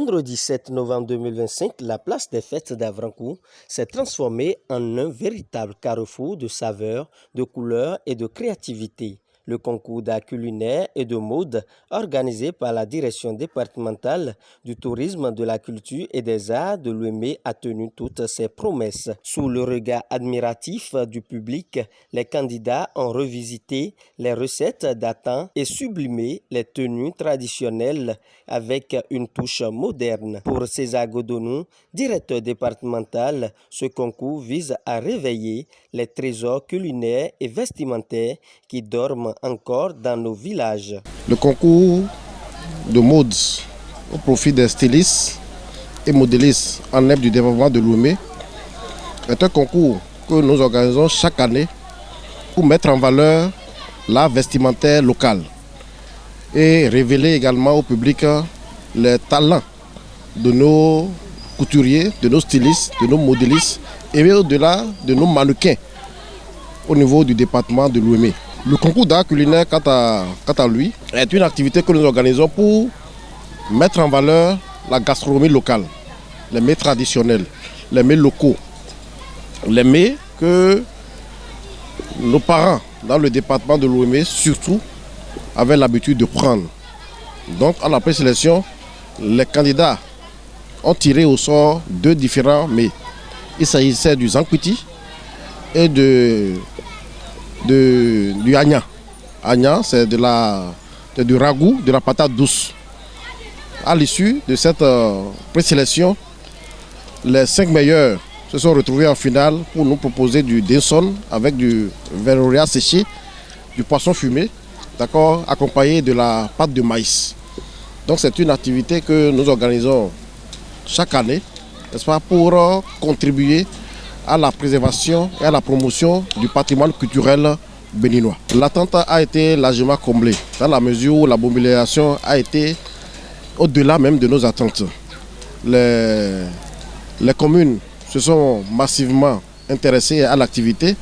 vendredi 7 novembre 2025, la place des fêtes d'Avrancourt s'est transformée en un véritable carrefour de saveurs, de couleurs et de créativité. Le concours d'art culinaire et de mode organisé par la direction départementale du tourisme, de la culture et des arts de l'Ouémé a tenu toutes ses promesses. Sous le regard admiratif du public, les candidats ont revisité les recettes datant et sublimé les tenues traditionnelles avec une touche moderne. Pour César Godonou, directeur départemental, ce concours vise à réveiller les trésors culinaires et vestimentaires qui dorment encore dans nos villages. Le concours de mode au profit des stylistes et modélistes en herbe du développement de l'Ouémé est un concours que nous organisons chaque année pour mettre en valeur l'art vestimentaire local et révéler également au public les talents de nos couturiers, de nos stylistes, de nos modélistes et au-delà de nos mannequins au niveau du département de l'Ouémé. Le concours d'art culinaire, quant à lui, est une activité que nous organisons pour mettre en valeur la gastronomie locale, les mets traditionnels, les mets locaux, les mets que nos parents dans le département de l'Ouémé surtout avaient l'habitude de prendre. Donc à la présélection, les candidats ont tiré au sort deux différents mets. Il s'agissait du zankwiti et du agna. Agna, c'est du ragoût, de la patate douce. À l'issue de cette présélection, les 5 meilleurs se sont retrouvés en finale pour nous proposer du dinson avec du verroria séché, du poisson fumé, d'accord, accompagné de la pâte de maïs. Donc c'est une activité que nous organisons chaque année, n'est-ce pas, pour contribuer à la préservation et à la promotion du patrimoine culturel béninois. L'attente a été largement comblée, dans la mesure où la mobilisation a été au-delà même de nos attentes. Les communes se sont massivement intéressées à l'activité.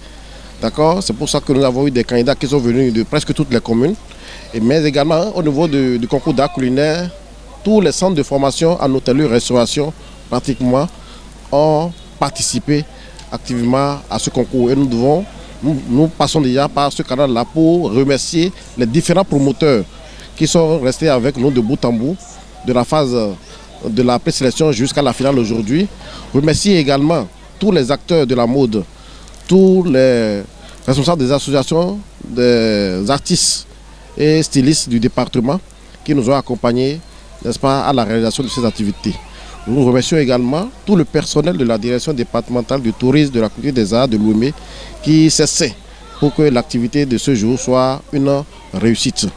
D'accord, c'est pour ça que nous avons eu des candidats qui sont venus de presque toutes les communes. Mais également au niveau du concours d'art culinaire, tous les centres de formation en hôtellerie-restauration pratiquement ont participé activement à ce concours. Et nous passons déjà par ce canal-là pour remercier les différents promoteurs qui sont restés avec nous de bout en bout de la phase de la présélection jusqu'à la finale aujourd'hui. Remercier également tous les acteurs de la mode, tous les responsables des associations, des artistes et stylistes du département qui nous ont accompagnés, n'est-ce pas, à la réalisation de ces activités. Nous remercions également tout le personnel de la direction départementale du tourisme, de la culture des arts de l'Ouémé qui s'essaie pour que l'activité de ce jour soit une réussite.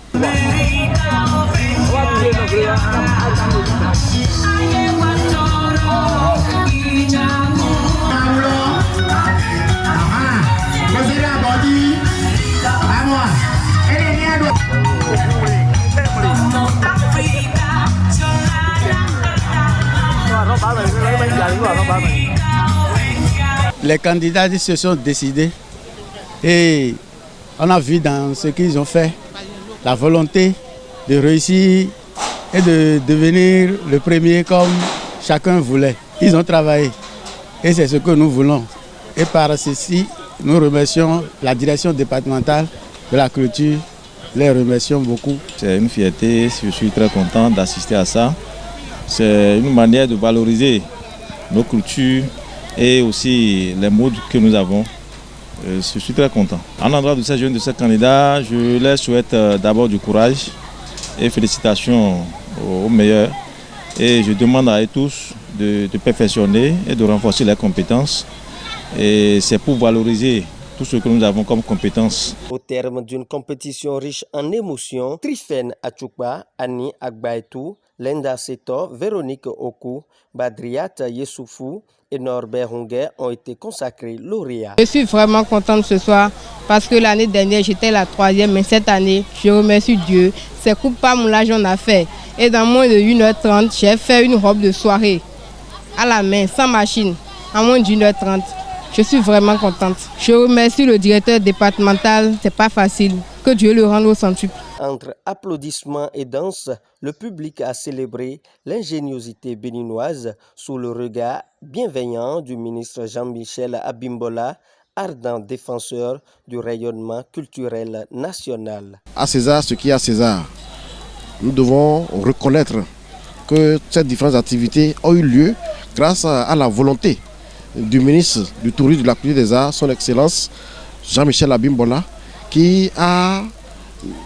Les candidats se sont décidés et on a vu dans ce qu'ils ont fait la volonté de réussir et de devenir le premier comme chacun voulait. Ils ont travaillé et c'est ce que nous voulons. Et par ceci, nous remercions la direction départementale de la culture, les remercions beaucoup. C'est une fierté, je suis très content d'assister à ça. C'est une manière de valoriser nos cultures et aussi les modes que nous avons. Je suis très content. En endroit de ces jeunes, de ces candidats, je leur souhaite d'abord du courage et félicitations aux meilleurs. Et je demande à eux tous de perfectionner et de renforcer leurs compétences. Et c'est pour valoriser tout ce que nous avons comme compétences. Au terme d'une compétition riche en émotions, Trifen Achoupa, Annie Agbaetou, Lenda Seto, Véronique Oku, Badriat Yessoufou et Norbert Hunguer ont été consacrés lauréats. Je suis vraiment contente ce soir parce que l'année dernière j'étais la 3e, mais cette année je remercie Dieu. C'est coup par moulage on a fait et dans moins de 1h30 j'ai fait une robe de soirée à la main, sans machine, en moins d'1h30. Je suis vraiment contente. Je remercie le directeur départemental, c'est pas facile. Que Dieu le rende au centuple. Entre applaudissements et danse, le public a célébré l'ingéniosité béninoise sous le regard bienveillant du ministre Jean-Michel Abimbola, ardent défenseur du rayonnement culturel national. À César, ce qui est à César. Nous devons reconnaître que ces différentes activités ont eu lieu grâce à la volonté du ministre du Tourisme, de la Culture et des Arts, son Excellence Jean-Michel Abimbola, qui a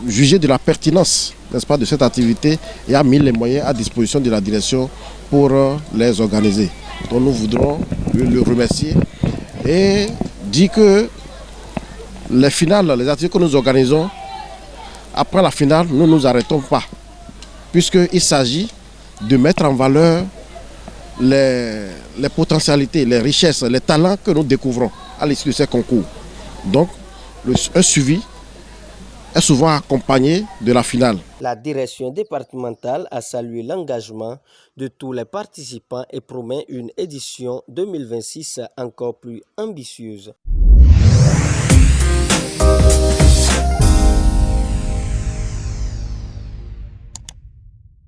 jugé de la pertinence, n'est-ce pas, de cette activité et a mis les moyens à disposition de la direction pour les organiser. Donc nous voudrons le remercier et dire que les finales, les activités que nous organisons, après la finale, nous ne nous arrêtons pas, puisqu'il s'agit de mettre en valeur les potentialités, les richesses, les talents que nous découvrons à l'issue de ces concours. Donc, un suivi est souvent accompagné de la finale. La direction départementale a salué l'engagement de tous les participants et promet une édition 2026 encore plus ambitieuse.